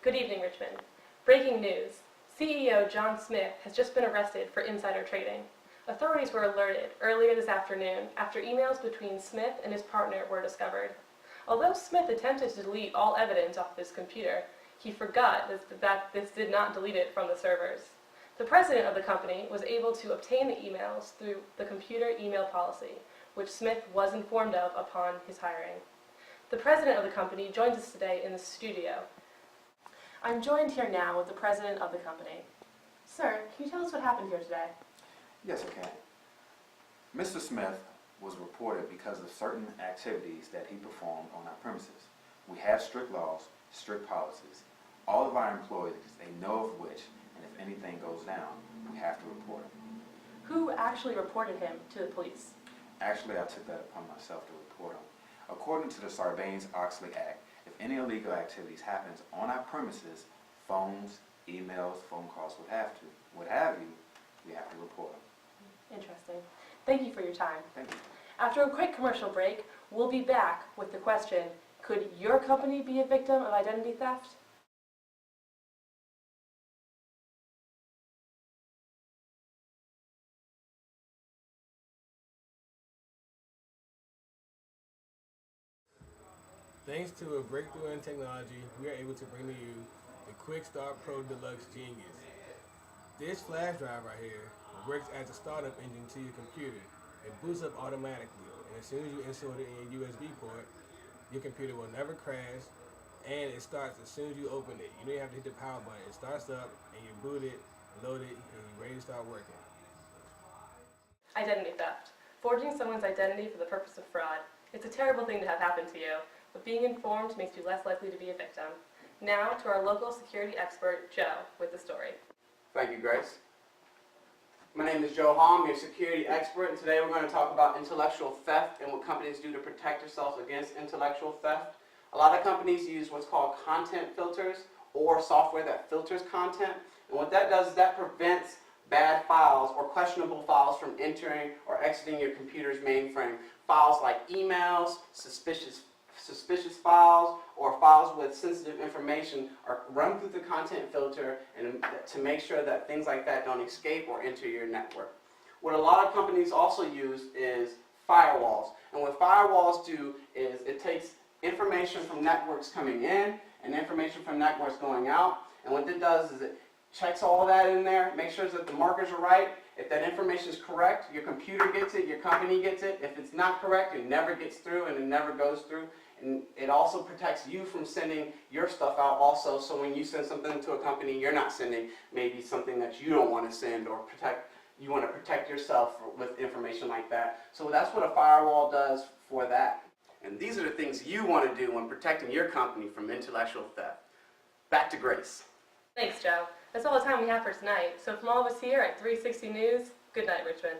Good evening, Richmond. Breaking news. CEO John Smith has just been arrested for insider trading. Authorities were alerted earlier this afternoon after emails between Smith and his partner were discovered. Although Smith attempted to delete all evidence off his computer, he forgot that this did not delete it from the servers. The president of the company was able to obtain the emails through the computer email policy, which Smith was informed of upon his hiring. The president of the company joins us today in the studio. I'm joined here now with the president of the company. Sir, can you tell us what happened here today? Yes, I can. Mr. Smith was reported because of certain activities that he performed on our premises. We have strict laws, strict policies. All of our employees, they know of which, and if anything goes down, we have to report it. Who actually reported him to the police? Actually, I took that upon myself to report him. According to the Sarbanes-Oxley Act, if any illegal activities happens on our premises, phones, emails, phone calls, what have you, we have to report them. Interesting. Thank you for your time. Thank you. After a quick commercial break, we'll be back with the question, could your company be a victim of identity theft? Thanks to a breakthrough in technology, we are able to bring to you the Quick Start Pro Deluxe Genius. This flash drive right here works as a startup engine to your computer. It boots up automatically, and as soon as you insert it in your USB port, your computer will never crash, and it starts as soon as you open it. You don't even have to hit the power button. It starts up, and you boot it, load it, and you're ready to start working. Identity theft. Forging someone's identity for the purpose of fraud. It's a terrible thing to have happen to you, but being informed makes you less likely to be a victim. Now to our local security expert, Joe, with the story. Thank you, Grace. My name is Joe Hall. I'm your security expert, and today we're going to talk about intellectual theft and what companies do to protect themselves against intellectual theft. A lot of companies use what's called content filters or software that filters content, and what that does is that prevents bad files or questionable files from entering or exiting your computer's mainframe. Files like emails, suspicious files, or files with sensitive information are run through the content filter and to make sure that things like that don't escape or enter your network. What a lot of companies also use is firewalls. And what firewalls do is it takes information from networks coming in and information from networks going out. And what it does is it checks all that in there, makes sure that the markers are right. If that information is correct, your computer gets it, your company gets it. If it's not correct, it never gets through and it never goes through. And it also protects you from sending your stuff out also, so when you send something to a company, you're not sending maybe something that you don't want to send or you want to protect yourself with information like that. So that's what a firewall does for that. And these are the things you want to do when protecting your company from intellectual theft. Back to Grace. Thanks, Joe. That's all the time we have for tonight. So from all of us here at 360 News, good night, Richmond.